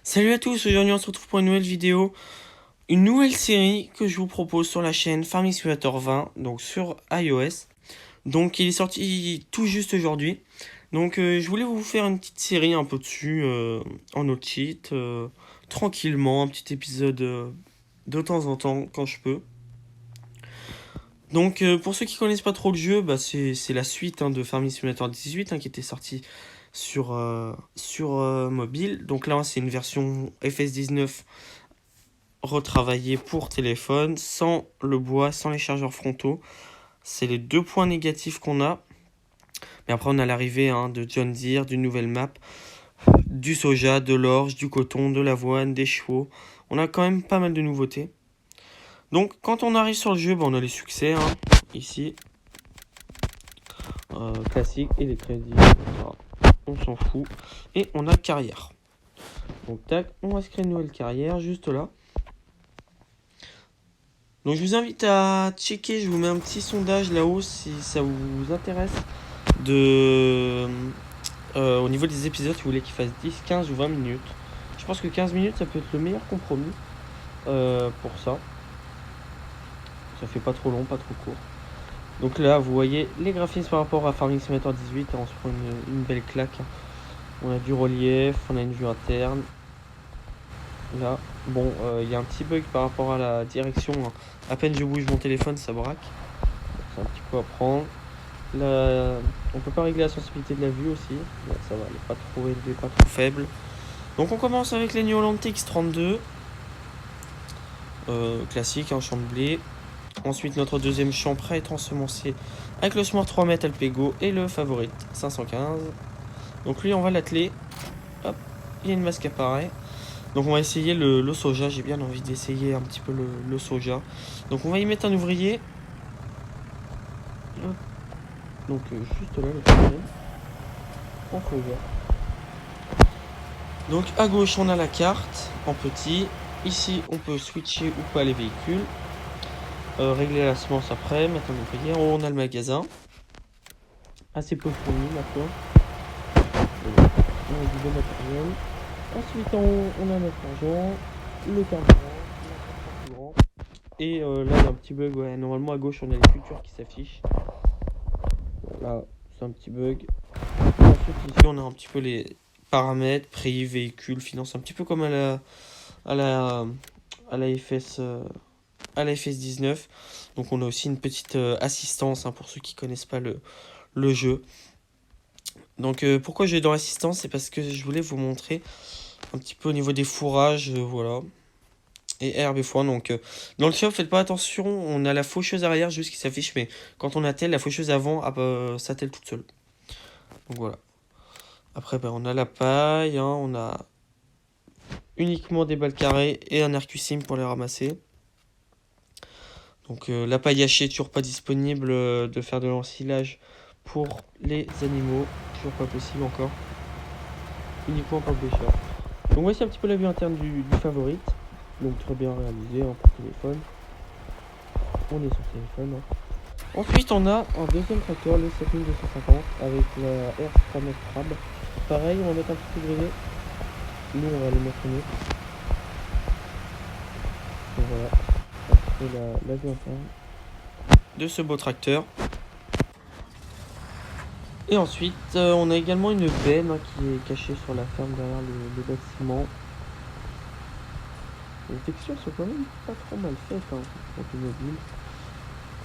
Salut à tous, aujourd'hui on se retrouve pour une nouvelle vidéo, une nouvelle série que je vous propose sur la chaîne Farming Simulator 20, donc sur iOS. Donc il est sorti tout juste aujourd'hui. Donc je voulais vous faire une petite série un peu dessus, en no cheat, tranquillement, un petit épisode de temps en temps quand je peux. Donc pour ceux qui connaissent pas trop le jeu, c'est la suite de Farming Simulator 18 qui était sorti sur mobile. Donc là c'est une version FS19 retravaillée pour téléphone, sans le bois, sans les chargeurs frontaux. C'est les deux points négatifs qu'on a. Mais après on a l'arrivée de John Deere, d'une nouvelle map, du soja, de l'orge, du coton, de l'avoine, des chevaux. On a quand même pas mal de nouveautés. Donc quand on arrive sur le jeu, on a les succès ici. Classique et les crédits. On s'en fout. Et on a carrière. Donc tac, on va se créer une nouvelle carrière juste là. Donc je vous invite à checker, je vous mets un petit sondage là-haut si ça vous intéresse au niveau des épisodes, si vous voulez qu'ils fassent 10, 15 ou 20 minutes. Je pense que 15 minutes ça peut être le meilleur compromis pour ça. Ça fait pas trop long, pas trop court. Donc là vous voyez les graphismes par rapport à Farming Simulator 18, on se prend une belle claque. On a du relief, on a une vue interne. Là, bon, il y a un petit bug par rapport à la direction. À peine je bouge mon téléphone, ça braque. C'est un petit peu à prendre. Là, on peut pas régler la sensibilité de la vue aussi. Là, ça va, elle est pas trop élevée, pas trop faible. Donc on commence avec les New Holland TX32. Classique, un champ de blé. Ensuite, notre deuxième champ prêt à être ensemencé avec le Smart 3 m Alpego et le Favorite 515. Donc lui, on va l'atteler. Hop, il y a une masque qui apparaît. Donc on va essayer le soja, j'ai bien envie d'essayer un petit peu le soja. Donc on va y mettre un ouvrier. Hop. Donc juste là, le premier. En soja. Donc à gauche on a la carte en petit. Ici on peut switcher ou pas les véhicules. Régler la semence après, mettre un ouvrier. En haut on a le magasin. Assez peu fourni maintenant. On a du bon matériel. Ensuite en haut on a notre argent, le carburant. Et là, il y a un petit bug. Ouais, normalement, à gauche, on a les cultures qui s'affichent. Là, c'est un petit bug. Ensuite, ici, on a un petit peu les paramètres, prix, véhicule, finance, un petit peu comme à la, à la FS, à la FS19. Donc, on a aussi une petite assistance pour ceux qui connaissent pas le jeu. Donc, pourquoi j'ai dans l'assistance, c'est parce que je voulais vous montrer un petit peu au niveau des fourrages, voilà. Et herbe et foin. Donc dans le shop, faites pas attention, on a la faucheuse arrière juste qui s'affiche, mais quand on attelle, la faucheuse avant s'attelle toute seule. Donc voilà. Après on a la paille, on a uniquement des balles carrées et un RQ-Sim pour les ramasser. Donc la paille hachée toujours pas disponible, de faire de l'ensilage pour les animaux, toujours pas possible encore. Uniquement pour le pêcheur. Donc voici un petit peu la vue interne du Favorite. Donc très bien réalisé pour téléphone. On est sur téléphone. Ensuite on a un deuxième tracteur, le 7250 avec la R3 Crab. Pareil, on va mettre un petit ouvrier. Nous on va le mettre nous. Donc voilà, un petit peu la vue interne de ce beau tracteur. Et ensuite on a également une benne qui est cachée sur la ferme derrière le bâtiment. Les textures sont quand même pas trop mal faites automobile.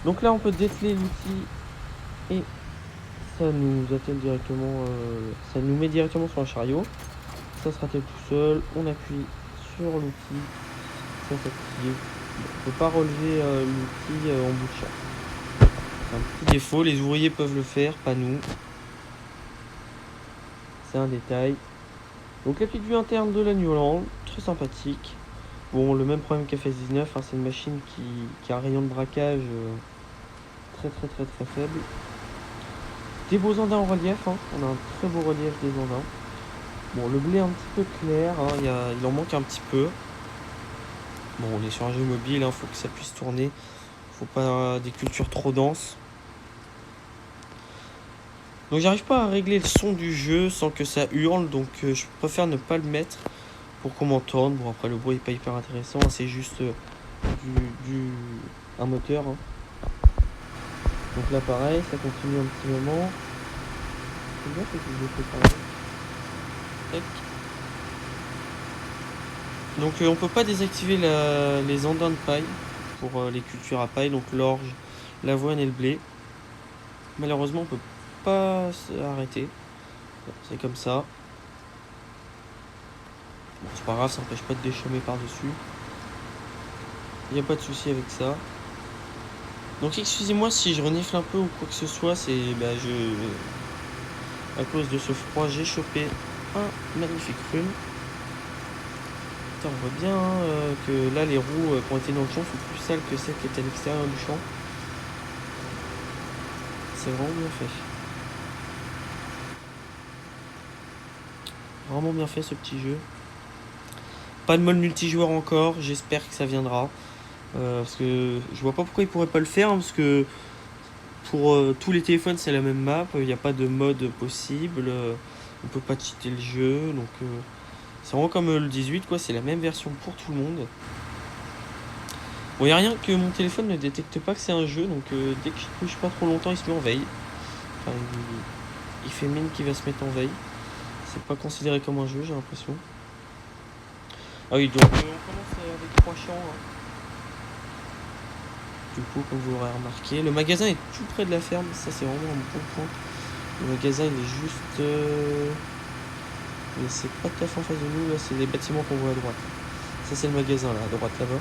Donc là on peut dételer l'outil et ça nous attelle directement, ça nous met directement sur un chariot. Ça se rattelle tout seul, on appuie sur l'outil, ça s'active. On peut pas relever l'outil en bout de champ. C'est un petit défaut, les ouvriers peuvent le faire, pas nous. C'est un détail. Donc la petite vue interne de la New Holland, très sympathique. Bon, le même problème qu'FS19, c'est une machine qui a un rayon de braquage très faible. Des beaux andins en relief, on a un très beau relief des andins. Bon, le blé est un petit peu clair, il en manque un petit peu. Bon, on est sur un jeu mobile, faut que ça puisse tourner. Faut pas des cultures trop denses. Donc j'arrive pas à régler le son du jeu sans que ça hurle, donc je préfère ne pas le mettre pour qu'on m'entende. Bon, après, le bruit est pas hyper intéressant, c'est juste un moteur. Hein. Donc là, pareil, ça continue un petit moment. C'est bien ce que je fais pareil. Tac. Donc on peut pas désactiver les andins de paille pour les cultures à paille, donc l'orge, l'avoine et le blé. Malheureusement on peut pas s'arrêter. Bon, c'est comme ça. Bon, c'est pas grave, ça n'empêche pas de déchaumer par-dessus. Il n'y a pas de souci avec ça. Donc excusez-moi si je renifle un peu ou quoi que ce soit, c'est à cause de ce froid j'ai chopé un magnifique rhume. Putain, on voit bien que là les roues qui ont été dans le champ sont plus sales que celles qui étaient à l'extérieur du champ. C'est vraiment bien fait. Vraiment bien fait ce petit jeu. Pas de mode multijoueur encore, j'espère que ça viendra. Parce que je vois pas pourquoi ils pourraient pas le faire, hein, parce que pour tous les téléphones c'est la même map, il n'y a pas de mode possible, on peut pas cheater le jeu, donc c'est vraiment comme le 18 quoi, c'est la même version pour tout le monde. Bon, il n'y a rien que mon téléphone ne détecte pas que c'est un jeu, donc dès que je touche pas trop longtemps il se met en veille. Enfin, il fait mine qu'il va se mettre en veille. C'est pas considéré comme un jeu, j'ai l'impression. Ah oui, donc on commence avec 3 champs. Hein. Du coup, comme vous l'aurez remarqué, le magasin est tout près de la ferme. Ça, c'est vraiment un bon point. Le magasin, il est juste... Mais c'est pas tout à fait en face de nous. Là, c'est les bâtiments qu'on voit à droite. Ça, c'est le magasin, là, à droite, là-bas.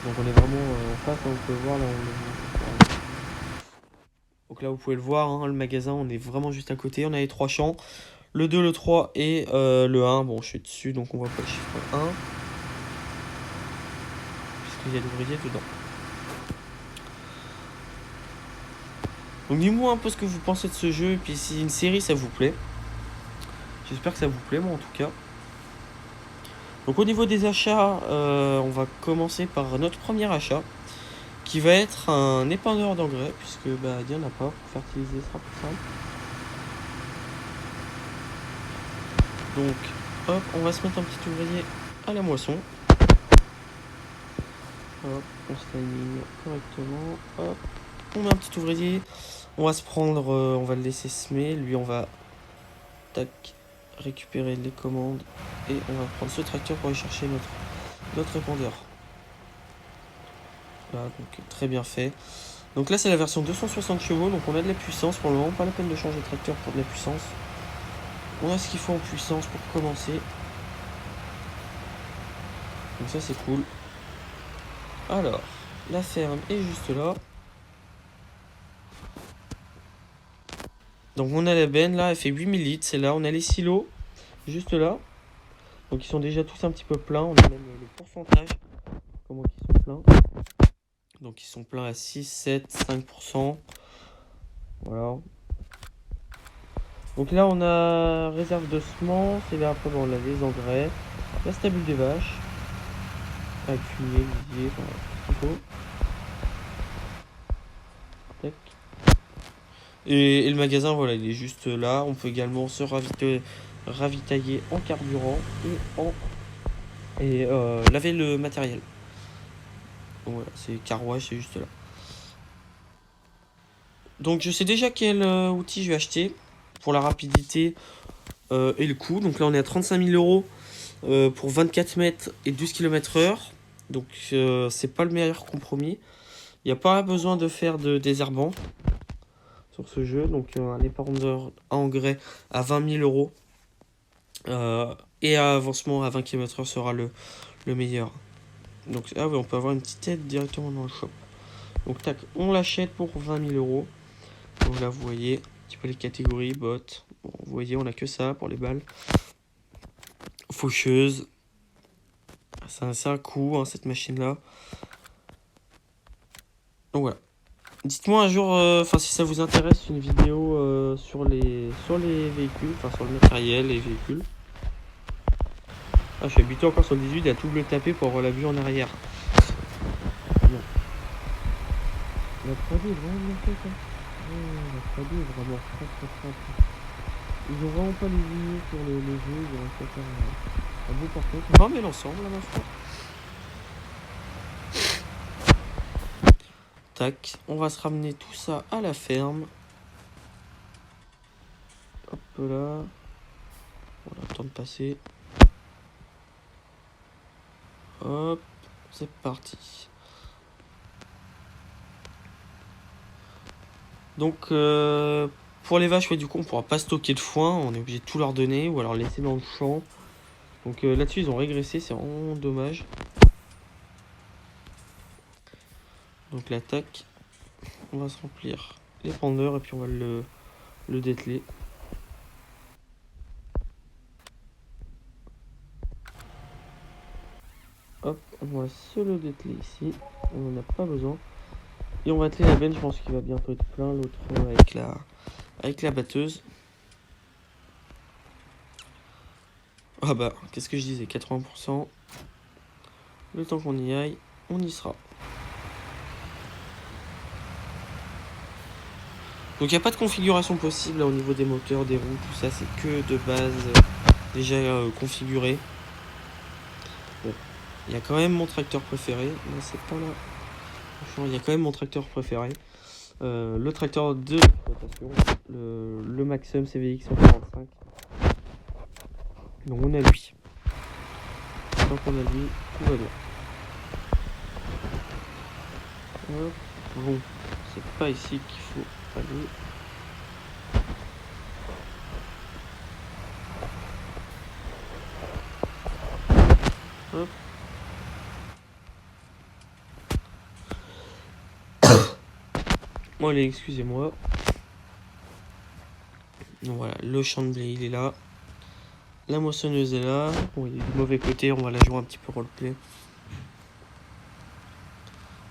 Donc, on est vraiment en face. Hein, on peut voir, là, Donc là, vous pouvez le voir, hein, le magasin, on est vraiment juste à côté. On a les 3 champs. Le 2, le 3 et le 1. Bon, je suis dessus, donc on voit pas le chiffre 1. Puisqu'il y a l'ouvrier dedans. Donc dis-moi un peu ce que vous pensez de ce jeu. Et puis si une série, ça vous plaît. J'espère que ça vous plaît, moi en tout cas. Donc au niveau des achats, on va commencer par notre premier achat. Qui va être un épandeur d'engrais. Puisque il n'y en a pas. Pour fertiliser, ce sera plus simple. Donc, hop, on va se mettre un petit ouvrier à la moisson. Hop, on se timing correctement. Hop, on met un petit ouvrier. On va se prendre, on va le laisser semer. Lui, on va tac, récupérer les commandes. Et on va prendre ce tracteur pour aller chercher notre répandeur. Là, donc très bien fait. Donc là, c'est la version 260 chevaux. Donc on a de la puissance pour le moment. Pas la peine de changer de tracteur pour de la puissance. On a ce qu'il faut en puissance pour commencer. Donc ça, c'est cool. Alors, la ferme est juste là. Donc on a la benne là, elle fait 8000 litres, c'est là. On a les silos, juste là. Donc ils sont déjà tous un petit peu pleins. On a même le pourcentage, comment ils sont pleins. Donc ils sont pleins à 6, 7, 5%. Voilà. Donc là on a réserve de semences. Et là après on a les engrais. La stabule des vaches. Accumuler, lisier, enfin tout ce qu'il faut. Tac. Et le magasin, voilà, il est juste là. On peut également se ravitailler en carburant et laver le matériel. Donc voilà, c'est carrouage, c'est juste là. Donc je sais déjà quel outil je vais acheter pour la rapidité et le coût. Donc là on est à 35 000 € pour 24 mètres et 12 km/h. Donc c'est pas le meilleur compromis. Il n'y a pas besoin de faire de désherbant sur ce jeu. Donc un épandeur à engrais à 20 000 €. Et à avancement à 20 km/h sera le meilleur. Donc ah oui, on peut avoir une petite aide directement dans le shop. Donc tac, on l'achète pour 20 000 €. Donc là vous voyez un petit peu les catégories, bottes. Bon, vous voyez on a que ça pour les balles. Faucheuse. C'est un coût hein, cette machine là. Donc voilà. Dites-moi un jour, si ça vous intéresse, une vidéo sur les véhicules, enfin sur le matériel et véhicules. Ah, je suis habitué encore sur le 18 à tout le taper pour avoir la vue en arrière. Bon. La 3D est vraiment bien faite. Hein. La 3D est vraiment très très simple. Ils ont vraiment pas les lignes sur le jeu, ils ont réussi à faire un beau parcours. On va mettre l'ensemble là, ma foi. Tac, on va se ramener tout ça à la ferme. Hop là. On a le temps de passer. Hop, c'est parti. Donc, pour les vaches, ouais, du coup, on pourra pas stocker de foin. On est obligé de tout leur donner ou alors le laisser dans le champ. Donc là-dessus, ils ont régressé. C'est vraiment dommage. Donc l'attaque, on va se remplir les pendeurs et puis on va le dételer. Hop, on va se le dételer ici. On n'en a pas besoin. Et on va atteler la benne, je pense qu'il va bientôt être plein. L'autre avec la batteuse. Ah bah, qu'est-ce que je disais, 80%. Le temps qu'on y aille, on y sera. Donc il n'y a pas de configuration possible là, au niveau des moteurs, des roues, tout ça, c'est que de base déjà configuré. Bon, il y a quand même mon tracteur préféré, mais c'est pas là. Franchement, il y a quand même mon tracteur préféré. Le tracteur de l'exploitation, le Maxxum CVX 145. Donc on a lui. Tant qu'on a lui, tout va bien. Hop. Bon, c'est pas ici qu'il faut aller. Hop. Bon allez, excusez-moi. Donc voilà, le champ de blé il est là. La moissonneuse est là. Bon, il est du mauvais côté, on va la jouer un petit peu roleplay.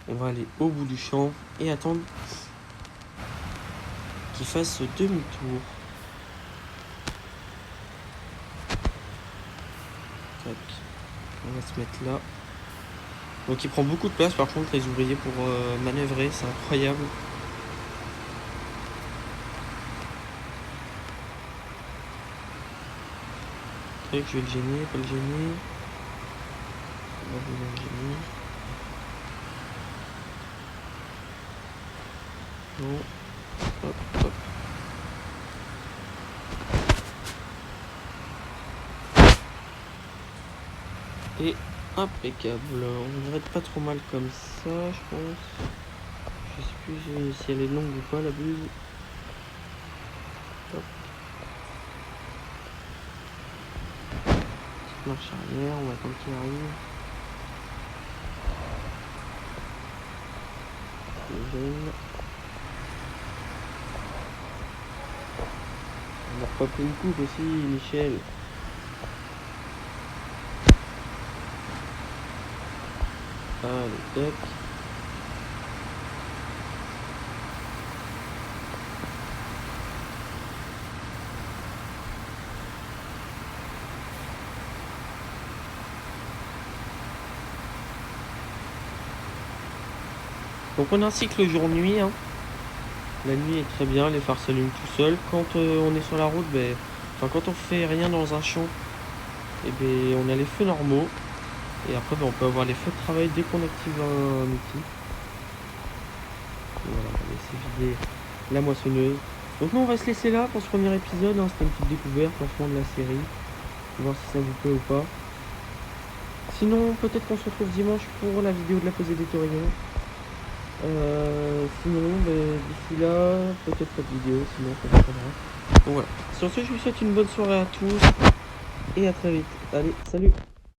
On va aller au bout du champ et attendre qu'il fasse demi-tour. Tac. On va se mettre là. Donc il prend beaucoup de place par contre les ouvriers pour manœuvrer, c'est incroyable. Je vais le gêner, pas le gêner. On va le gêner. Non. Hop, hop. Et impeccable. On n'arrête pas trop mal comme ça, je pense. Je sais plus si elle est longue ou pas la buse. Hop. Petite marche arrière, on va attendre qu'il arrive. Le gêne. On n'a pas pris une coupe aussi, Michel. Allez, tac. Donc on a un cycle jour-nuit. Hein. La nuit est très bien, les phares s'allument tout seuls. Quand on est sur la route, quand on fait rien dans un champ, on a les feux normaux. Et après on peut avoir les feux de travail dès qu'on active un outil. Voilà, on va laisser vider la moissonneuse. Donc nous on va se laisser là pour ce premier épisode. Hein. C'était une petite découverte lancement de la série. On va voir si ça vous plaît ou pas. Sinon peut-être qu'on se retrouve dimanche pour la vidéo de la pesée des taurillons. Sinon, d'ici là, peut-être pas de vidéo, sinon ça dépendra. Donc voilà. Sur ce, je vous souhaite une bonne soirée à tous et à très vite. Allez, salut!